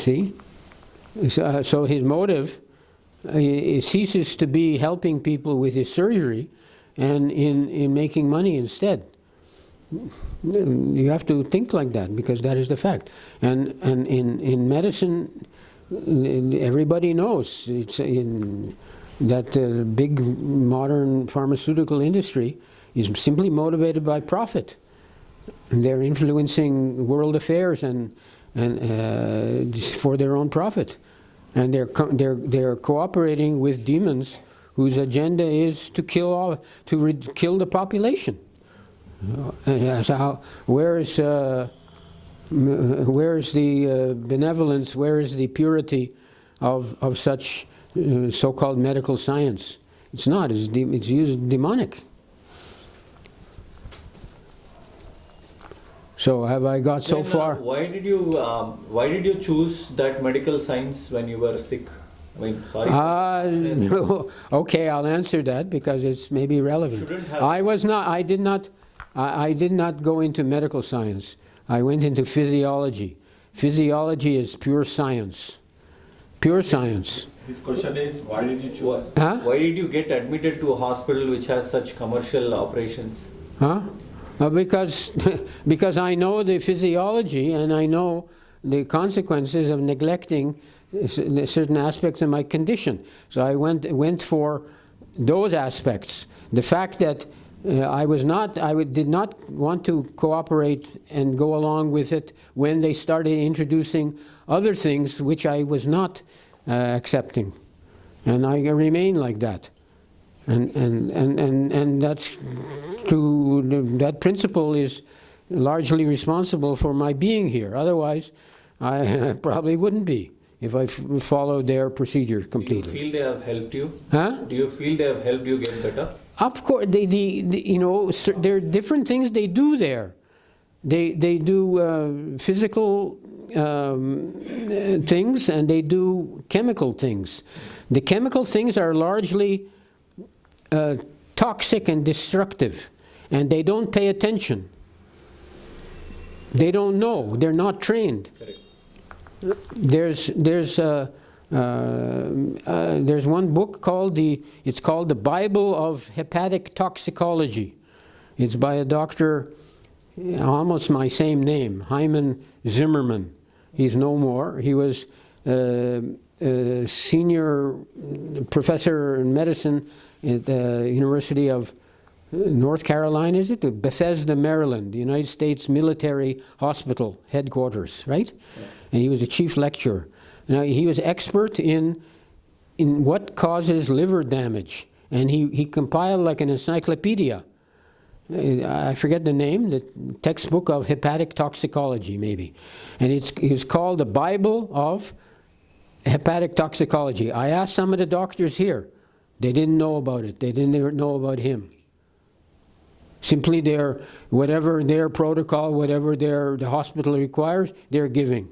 See? So his motive ceases to be helping people with his surgery and in making money instead. You have to think like that, because that is the fact. And in medicine, everybody knows that big modern pharmaceutical industry is simply motivated by profit. And they're influencing world affairs and for their own profit, and they're cooperating with demons whose agenda is to kill the population. So where is the benevolence? Where is the purity of such so-called medical science? It's not. It's used demonic. So have I got so far? Why did you choose that medical science when you were sick? I mean, sorry. Okay, I'll answer that because it's maybe relevant. I did not go into medical science. I went into physiology. Physiology is pure science. Pure science. His question is, why did you choose? Why did you get admitted to a hospital which has such commercial operations? Because I know the physiology and I know the consequences of neglecting certain aspects of my condition. So I went for those aspects. The fact that I did not want to cooperate and go along with it when they started introducing other things which I was not accepting, and I remain like that. And that's true. That principle is largely responsible for my being here. Otherwise, I probably wouldn't be if I followed their procedure completely. Do you feel they have helped you? Do you feel they have helped you get better? Of course, there are different things they do there. They do physical things and they do chemical things. The chemical things are largely toxic and destructive, and they don't pay attention. They don't know. They're not trained. Correct. There's one book called it's called the Bible of Hepatic Toxicology. It's by a doctor, almost my same name, Hyman Zimmerman. He's no more. He was senior professor in medicine at the University of North Carolina, is it? Bethesda, Maryland, the United States Military Hospital headquarters, right? Yeah. And he was a chief lecturer. Now, he was expert in what causes liver damage, and he compiled like an encyclopedia. I forget the name, the textbook of hepatic toxicology, maybe. And it's called the Bible of Hepatic Toxicology. I asked some of the doctors here. They didn't know about it. They didn't know about him. Simply whatever their protocol, whatever the hospital requires, they're giving.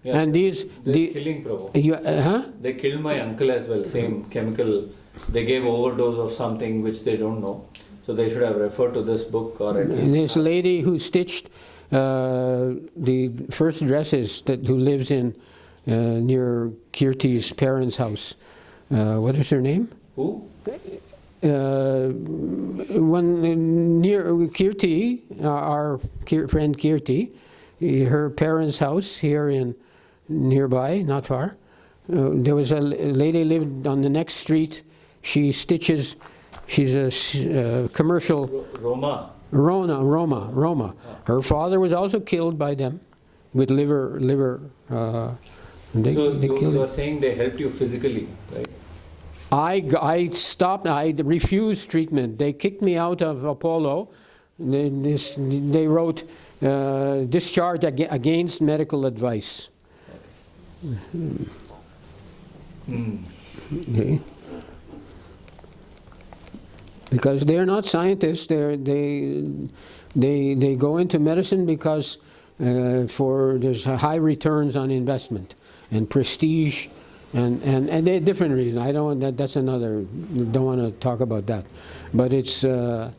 Yeah, and they're killing Prabhu. They killed my uncle as well, same chemical. They gave overdose of something which they don't know. So they should have referred to this book or at least. This lady who stitched the first dresses who lives in near Kirti's parents' house. What is her name? Who? One near Kirti, our friend Kirti, her parents' house here nearby, not far. There was a lady lived on the next street. She stitches. She's a commercial. Roma. Roma. Her father was also killed by them with liver. They killed you are saying they helped you physically, right? I stopped. I refused treatment. They kicked me out of Apollo. They wrote discharge against medical advice. Okay. Because they're not scientists. They go into medicine because there's high returns on investment and prestige. And there are different reasons. That's another. Don't want to talk about that. But it's. I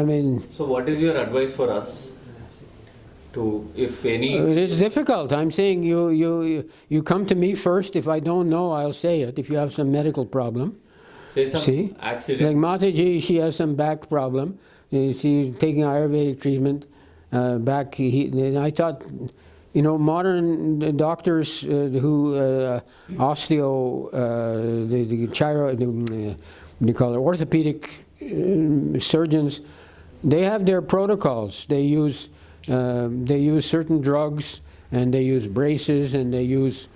mean. So what is your advice for us? to, if any... It is difficult. I'm saying you come to me first. If I don't know, I'll say it. If you have some medical problem. Say some See? accident. Like Mataji, she has some back problem. She's taking Ayurvedic treatment. I thought, you know, modern doctors who osteo, the chiro, what do you call it, orthopedic surgeons, they have their protocols. They use certain drugs, and they use braces, and they use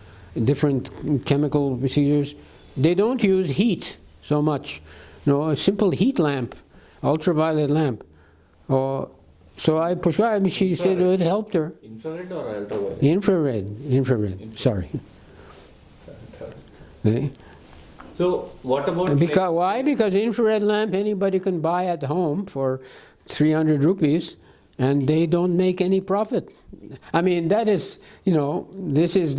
different chemical procedures. They don't use heat so much. You know, a simple heat lamp, ultraviolet lamp. So I prescribed, she said it helped her. Infrared or ultraviolet? Infrared. Sorry. Okay. So what about... Why? Because infrared lamp anybody can buy at home for 300 rupees, and they don't make any profit. I mean, that is, you know, this is.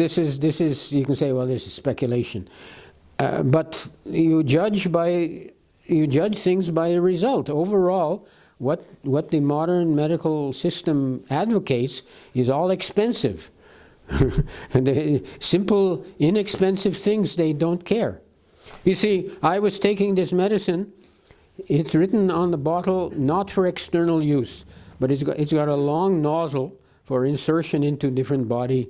You can say, well, this is speculation, but you judge things by the result. Overall, what the modern medical system advocates is all expensive, and the simple, inexpensive things they don't care. You see, I was taking this medicine. It's written on the bottle, not for external use, but it's got a long nozzle for insertion into different body,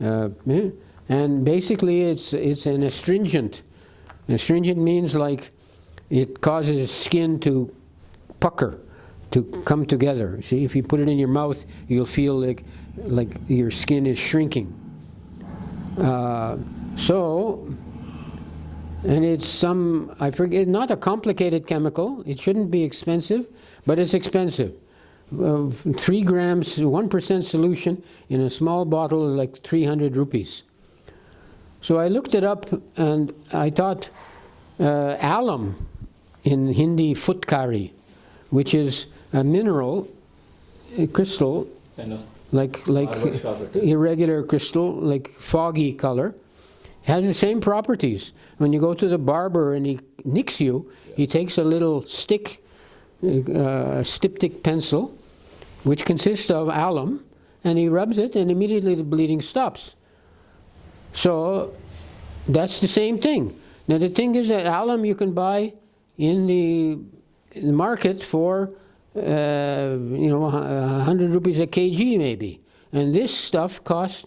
and basically it's an astringent. Astringent means like it causes skin to pucker, to come together. See, if you put it in your mouth, you'll feel like your skin is shrinking. And it's I forget, not a complicated chemical. It shouldn't be expensive, but it's expensive. 3 grams, 1% solution in a small bottle is like 300 rupees. So I looked it up, and I thought alum, in Hindi futkari, which is a mineral, a crystal, like irregular crystal, like foggy color, has the same properties. When you go to the barber and he nicks you, he takes a little stick, a styptic pencil, which consists of alum, and he rubs it, and immediately the bleeding stops. So that's the same thing. Now the thing is that alum you can buy in the market for 100 rupees a kg maybe, and this stuff costs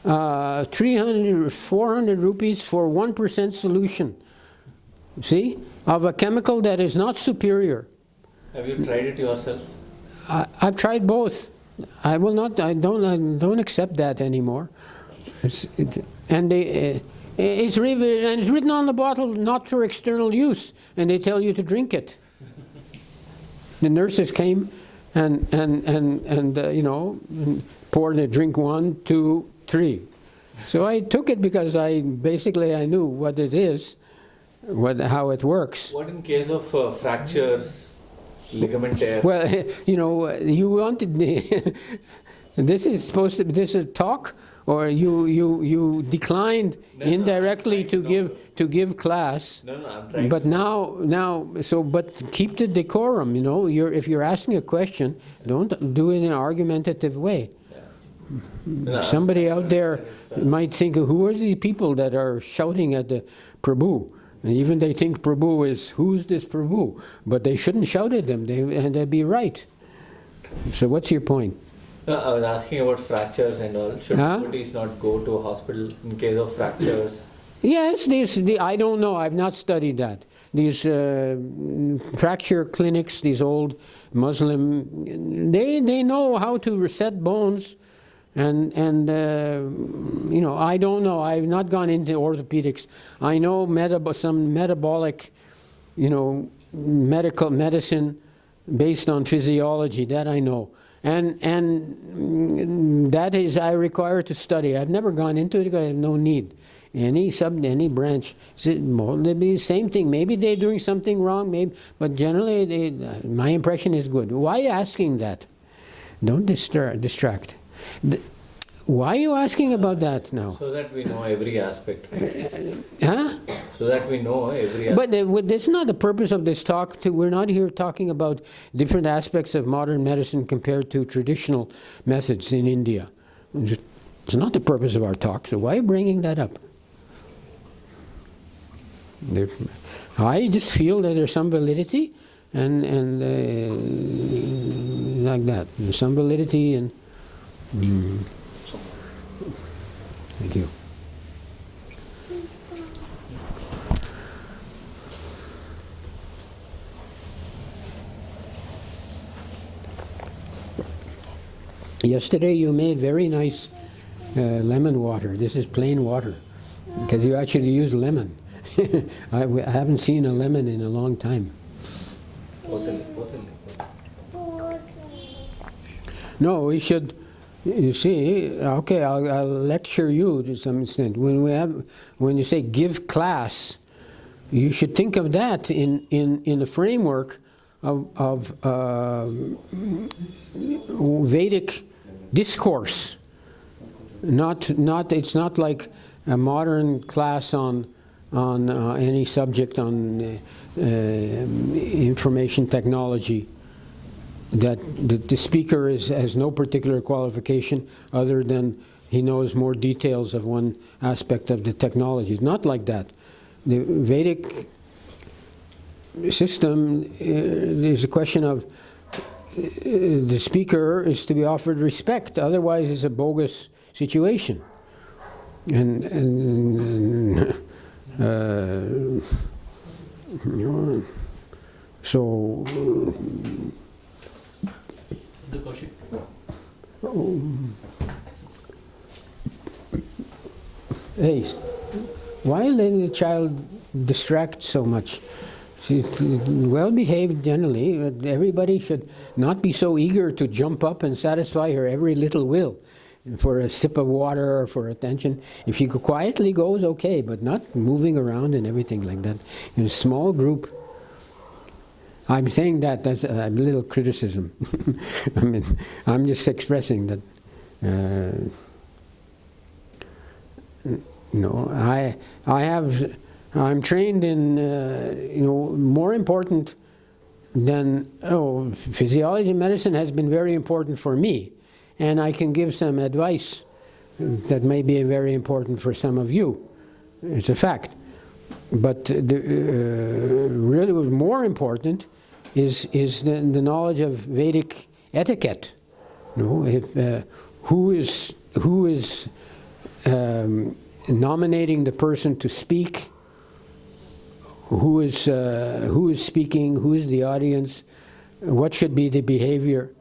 300 400 rupees for 1% solution, see, of a chemical that is not superior. Have you tried it yourself? I've tried both. I don't accept that anymore. It's written on the bottle, not for external use, and they tell you to drink it. The nurses came and poured a drink 1, 2, 3. So I took it because I knew what it is, how it works. What in case of fractures, ligament tear? Well, you wanted this is a talk, or you declined indirectly to give class. No, I'm trying. But but keep the decorum. If you're asking a question, don't do it in an argumentative way. No, Somebody out there might think, who are these people that are shouting at the Prabhu? And even they think Prabhu is, who's this Prabhu? But they shouldn't shout at them, and they'd be right. So what's your point? No, I was asking about fractures and all. Should devotees not go to a hospital in case of fractures? Yes, I don't know. I've not studied that. These fracture clinics, these old Muslim, they know how to reset bones. And I don't know. I've not gone into orthopedics. I know some metabolic, medical medicine based on physiology. That I know, and that is I require to study. I've never gone into it because I have no need. Any branch, it'd be the same thing. Maybe they're doing something wrong. Maybe, but generally, my impression is good. Why are you asking that? Don't distract. Why are you asking about that now? So that we know every aspect. so that we know every But that's not the purpose of this talk. We're not here talking about different aspects of modern medicine compared to traditional methods in India. It's not the purpose of our talk, so why are you bringing that up? I just feel that there's some validity and like that. There's some validity and... Thank you. Yesterday you made very nice lemon water. This is plain water because you actually use lemon. I haven't seen a lemon in a long time. No, we should, you see, okay, I'll lecture you to some extent. When you say give class, you should think of that in the framework of Vedic discourse. It's not like a modern class on any subject on information technology, that the speaker has no particular qualification other than he knows more details of one aspect of the technology. It's not like that. The Vedic system is a question of the speaker is to be offered respect, otherwise it's a bogus situation. So hey, why letting the child distract so much? She's well behaved generally, but everybody should not be so eager to jump up and satisfy her every little will for a sip of water or for attention. If she quietly goes, okay, but not moving around and everything like that. In a small group, I'm saying that as a little criticism. I mean, I'm just expressing that. I'm trained in, more important than, physiology and medicine has been very important for me. And I can give some advice that may be very important for some of you. It's a fact. But really what's more important is the knowledge of Vedic etiquette. Who is nominating the person to speak? Who is speaking? Who is the audience? What should be the behavior?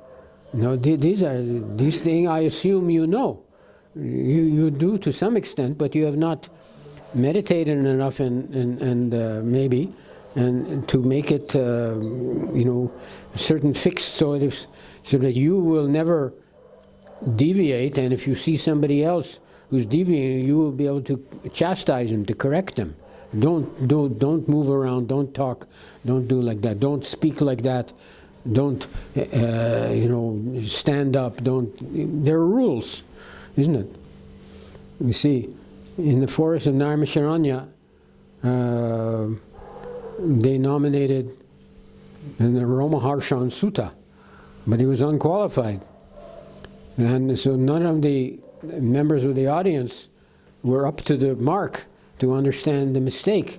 These things I assume you know. You do to some extent, but you have not meditated enough and maybe to make it certain fixed so that you will never deviate. And if you see somebody else who's deviating, you will be able to chastise him, to correct them. Don't move around. Don't talk. Don't do like that. Don't speak like that. Don't stand up. There are rules, isn't it? We see in the forest of Naimisharanya, they nominated the Ramaharshan Sutta, but he was unqualified, and so none of the members of the audience were up to the mark to understand the mistake.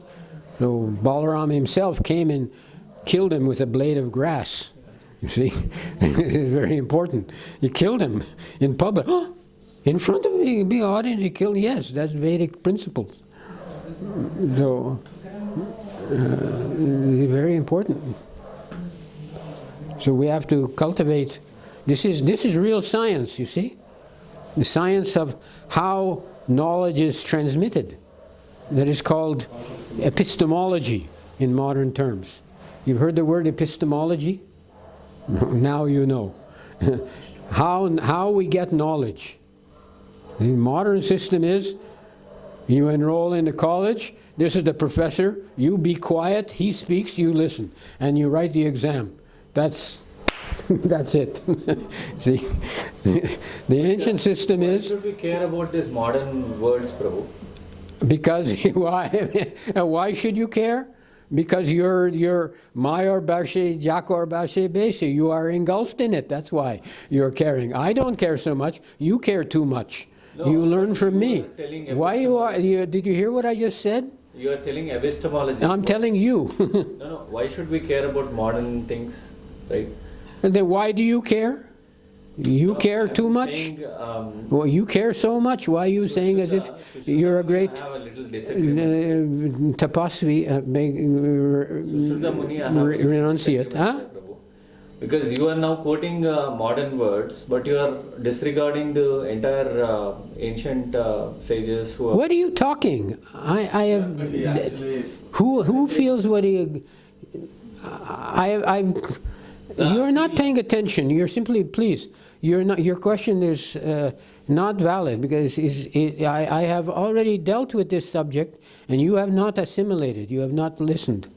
So Balaram himself came and killed him with a blade of grass. You see, it's very important. He killed him in public, in front of the big audience. He killed. Yes, that's Vedic principles. So very important. So we have to cultivate. This is real science. You see, the science of how knowledge is transmitted. That is called epistemology in modern terms. You've heard the word epistemology? Now you know. How we get knowledge. The modern system is, you enroll in the college, this is the professor, you be quiet, he speaks, you listen, and you write the exam. That's it. See, the ancient system is... Why should we care about these modern words, Prabhu? Because why should you care? Because you're Mayor Barshe, Jakor Barshe Bese. You are engulfed in it. That's why you're caring. I don't care so much. You care too much. No, you learn from you me. are telling Why you are? Did you hear what I just said? You are telling epistemology. I'm telling you. No. Why should we care about modern things, right? And then why do you care? You care I'm too much? saying, Well, you care so much. Why are you saying as if you're a great I have a little disagreement. tapasvi, Sushruta Muni, I have a little renunciate? disagreement Huh? there, Prabhu. Because you are now quoting modern words, but you are disregarding the entire ancient sages who are. What are you talking? I have. See, actually, Who feels what he? You're not paying attention. You're simply, please. You're not. Your question is not valid because I have already dealt with this subject, and you have not assimilated. You have not listened.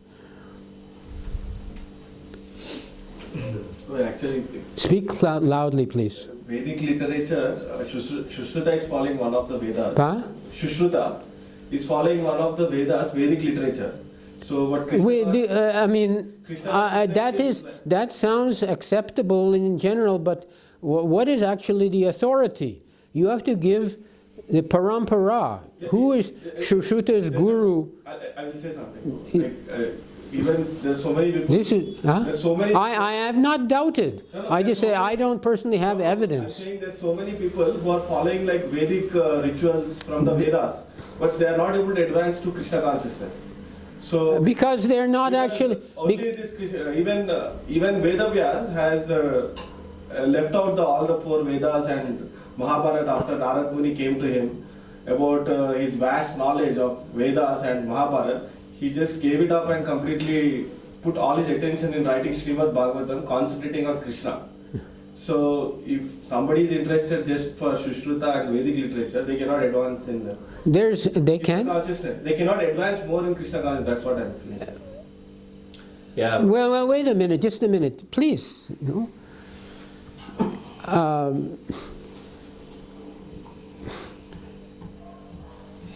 well, actually, Speak loudly, please. Vedic literature, Shushruta is following one of the Vedas. Huh? Shushruta is following one of the Vedas, Vedic literature. So what Krishna I mean, Krishna that sounds acceptable in general, but what is actually the authority? You have to give the parampara. Who is Shushruta's guru? I will say something. Like, even there's so many people. This is, huh? There's so many. I have not doubted. No, I just say there's so I don't personally have I'm evidence. saying there's so many people who are following like Vedic rituals from the Vedas, but they are not able to advance to Krishna consciousness. So Because they're not because actually. only this even Vedavyas has left out all the four Vedas and Mahabharata after Narad Muni came to him about his vast knowledge of Vedas and Mahabharata. He just gave it up and completely put all his attention in writing Srimad Bhagavatam, concentrating on Krishna. So if somebody is interested just for Shushruta and Vedic literature, they cannot advance in They Krishna can. consciousness. They cannot advance more in Krishna consciousness. That's what I'm feeling. Yeah. Well, wait a minute, just a minute, please. No?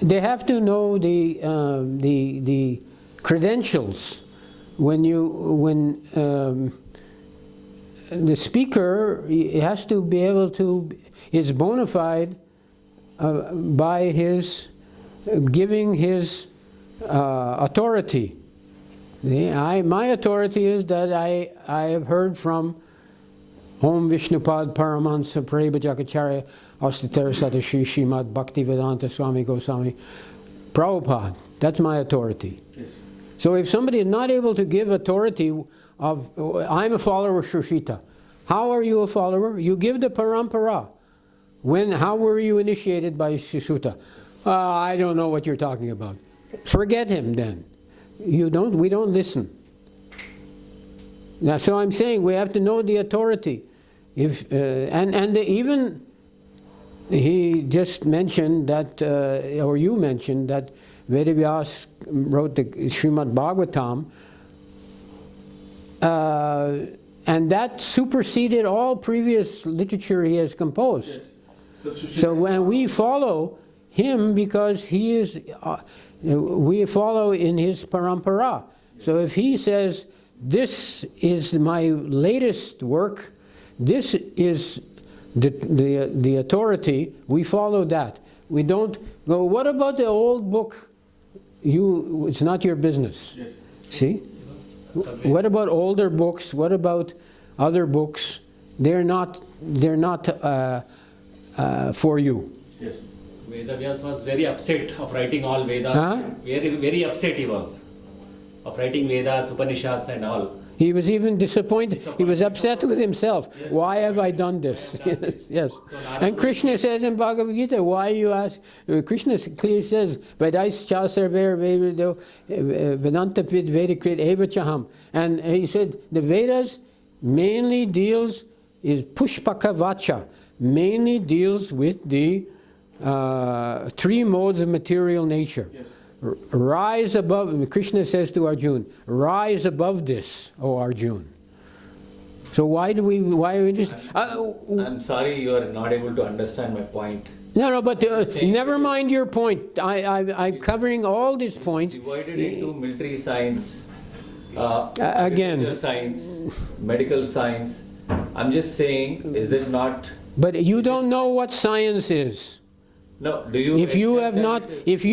They have to know the credentials when the speaker has to be able to is bona fide by his giving his authority. My authority is that I have heard from Om Vishnupad Paramahansa Paribhajakacharya Astatara Satashi Srimad Bhaktivedanta Swami Goswami Prabhupada. That's my authority. Yes. So if somebody is not able to give authority of, I'm a follower of Shushita. How are you a follower? You give the parampara. How were you initiated by Shushita? I don't know what you're talking about. Forget him then. We don't listen. Now, so I'm saying we have to know the authority. Even he just mentioned that, or you mentioned that Vedavyas wrote the Srimad Bhagavatam, and that superseded all previous literature he has composed. Yes. So when we follow him, because he is, we follow in his parampara. So if he says, this is my latest work, this is the authority, we follow that. We don't go, what about the old book? It's not your business. Yes. See? What about older books? What about other books? They're not for you. Yes. Vedavyas was very upset of writing all Vedas. Huh? Very, very upset he was of writing Vedas, Upanishads and all. He was even disappointed. He was upset with himself. Yes. Why have I done this? Why have done Yes, this? yes. So Narada And Krishna says in Bhagavad Gita, why you ask? Krishna clearly says, Vedais Chasarver Vedanta Vid Vedikrit Evachaham. And he said, the Vedas mainly is Pushpaka Vacha, mainly deals with the three modes of material nature. Yes. Rise above, Krishna says to Arjuna, rise above this, O Arjuna. So why are we interested? I'm sorry you are not able to understand my point. No, but never mind your point. I'm covering all these points. Divided into military science, Again. agriculture science, medical science. I'm just saying, is it not? But you don't know what science is. No, do you? If you accept have that not, it is?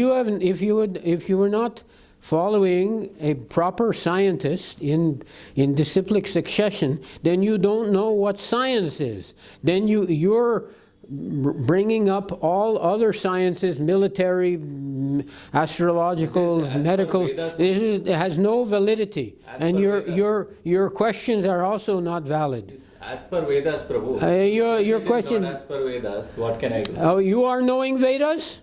if you were not following a proper scientist in disciplic succession, then you don't know what science is. Then you're bringing up all other sciences, military, astrological, This is as per medical. Vedas. It has no validity, As and per Vedas. your questions are also not valid. As per Vedas, Prabhu. Your If it is question. not as per Vedas, what can I do? Oh, you are knowing Vedas,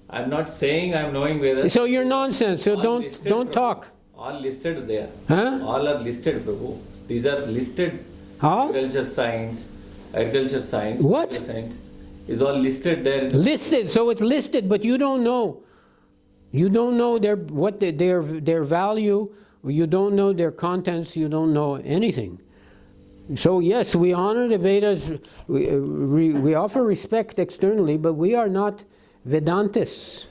I'm not saying I'm knowing Vedas. so you're nonsense. So All don't listed, Prabhu. talk. All listed there. Huh? All are listed, Prabhu. These are listed. How? Agriculture science, What? medical science is all listed there. In the Listed, so it's listed, but you don't know. You don't know their value. You don't know their contents. You don't know anything. So yes, we honor the Vedas. We offer respect externally, but we are not Vedantists.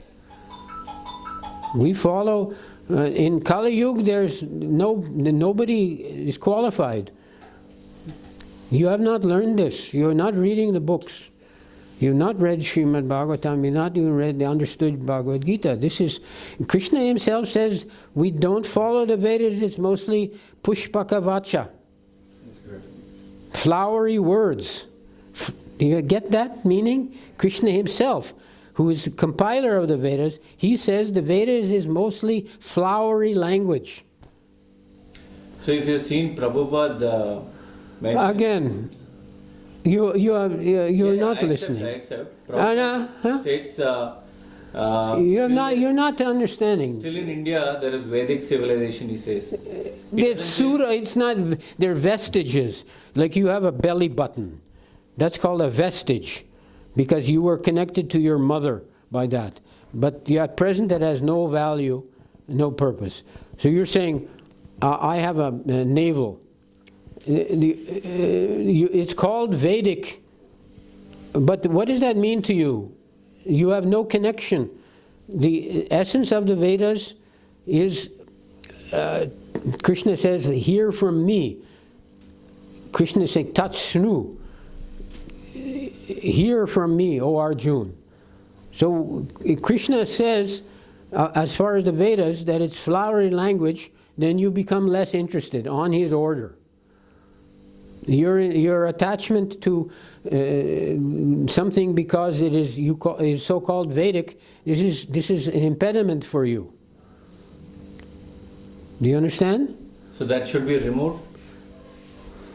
We follow. In Kali Yuga, there's nobody is qualified. You have not learned this. You are not reading the books. You've not read Srimad Bhagavatam. You've not even understood Bhagavad Gita. This is, Krishna himself says, we don't follow the Vedas. It's mostly pushpaka vacha. Flowery words. Do you get that meaning? Krishna himself, who is the compiler of the Vedas, he says the Vedas is mostly flowery language. So if you've seen Prabhupada mention, Again, you're not I accept, listening. I accept. No, Prabhupada huh? states You're not understanding. still in India there is Vedic civilization, he says. It's pseudo. It's not. They're vestiges. Like you have a belly button. That's called a vestige, because you were connected to your mother by that. But at present, that has no value, no purpose. So you're saying, I have a navel. It's called Vedic. But what does that mean to you? You have no connection. The essence of the Vedas is, Krishna says, hear from me. Krishna is saying, Tat Shnu. Hear from me, O Arjun. So Krishna says, as far as the Vedas, that it's flowery language, then you become less interested on his order. Your attachment to something because it is so-called Vedic, this is an impediment for you. Do you understand? So that should be removed.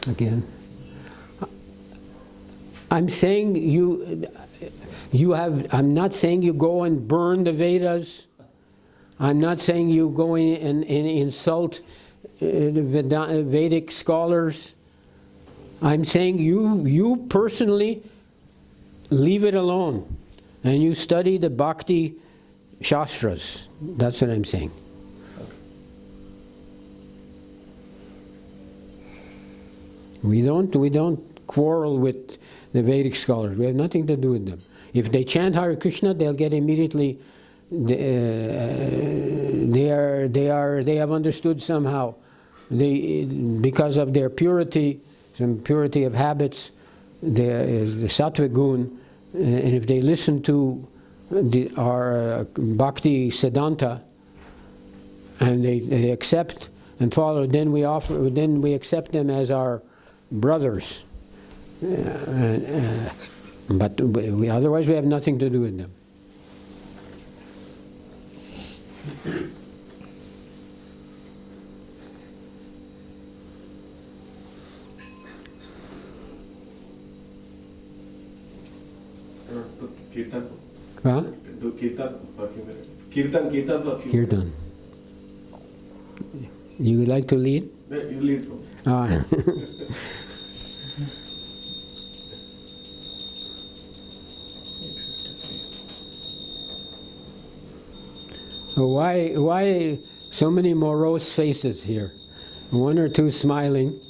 Again, I'm saying I'm not saying you go and burn the Vedas. I'm not saying you go in and insult the Vedic scholars. I'm saying you personally leave it alone and you study the Bhakti Shastras. That's what I'm saying. We don't quarrel with the Vedic scholars. We have nothing to do with them. If they chant Hare Krishna, they'll get immediately. They have understood somehow. Because of their purity, some purity of habits, the sattvic gun, and if they listen to our Bhakti Siddhanta, and they accept and follow, then we accept them as our brothers. But otherwise we have nothing to do with them. Kirtan. Huh? Do kirtan for a few minutes. Kirtan for a few minutes. Kirtan. You would like to lead? You lead. Ah. Why so many morose faces here? One or two smiling,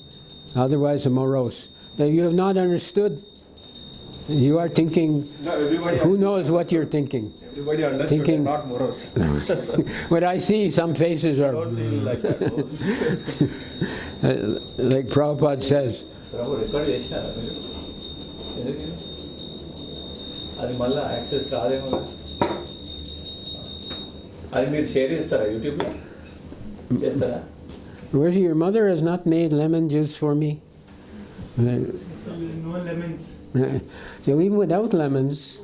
otherwise morose. Now you have not understood You are thinking, No, everybody. who knows what you're thinking? Everybody understood. Thinking- Not morose. What I see, some faces are, Don't feel like that. like Prabhupada says, Prabhu record చేసినారా మీరు ఎందుకు అది మళ్ళీ access రాదేమో కదా అది మీరు share చేస్తారా యూట్యూబ్లో చేస్తారా Rosie, your mother has not made lemon juice for me. No lemons. So even without lemons,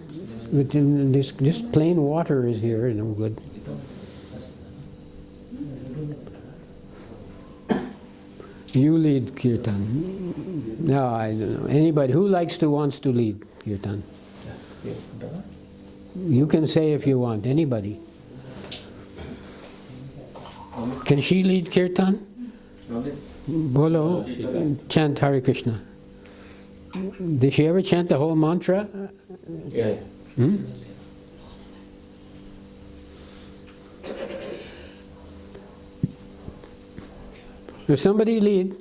this just plain water is here, no good. You lead kirtan. No, I don't know. Anybody who wants to lead kirtan. You can say if you want. Anybody. Can she lead kirtan? Bolo, chant Hare Krishna. Did she ever chant the whole mantra? Yeah. Hmm? Does somebody lead?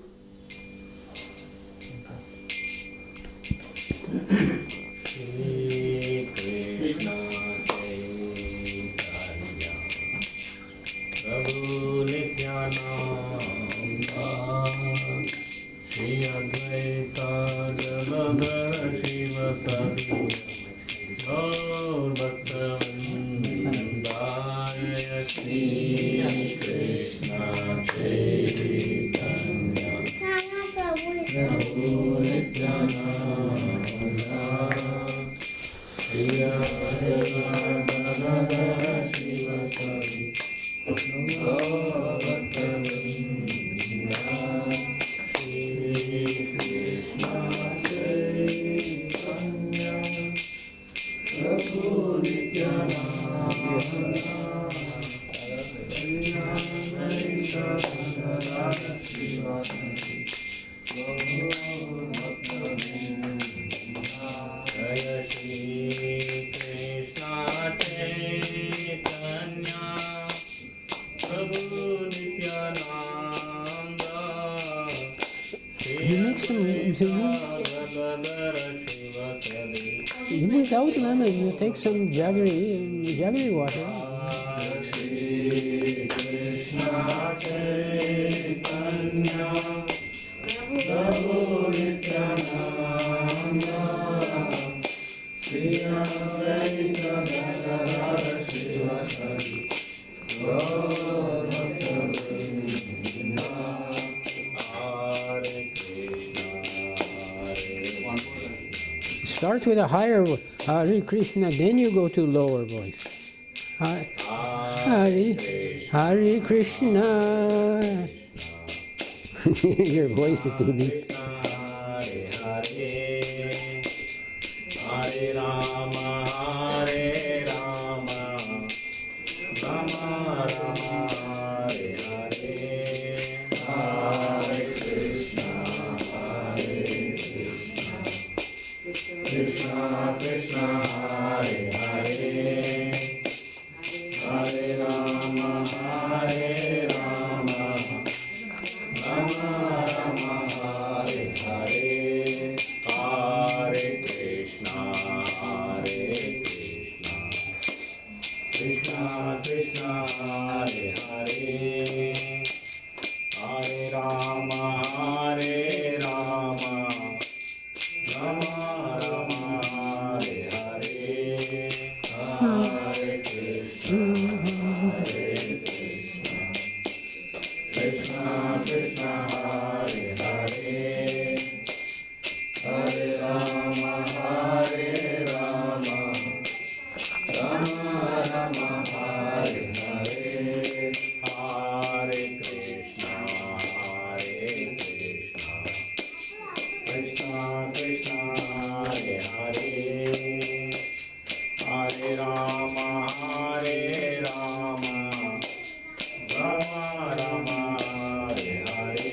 Without lemon, you take some jaggery water. Start with a higher Hare Krishna, then you go to lower voice. Hare Krishna. Your voice is too deep. Hare Rama, Hare Rama, Rama Rama, Hare Hare, Hare Krishna, Krishna Krishna, Hare Hare, Hare Rama, Hare Rama, Rama Rama, Hare Hare, Hare Krishna, Krishna Krishna, Hare Hare, Hare Rama, Hare Rama, Rama Rama, Hare Hare, Hare Krishna, Krishna Krishna, Hare Hare, Hare Rama, Hare Rama, Rama Rama, Hare Hare, Hare Krishna, Krishna Krishna, Hare Hare, Hare Rama, Hare Rama, Rama Rama, Hare Hare,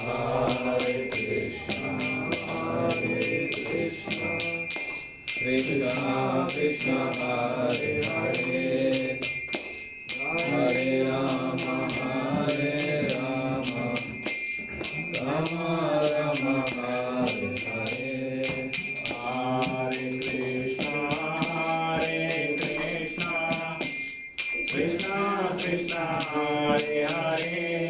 Hare Krishna, Krishna Krishna, Hare Hare, Hare Rama, Hare Rama, Rama Rama, Hare Hare, Hare Hare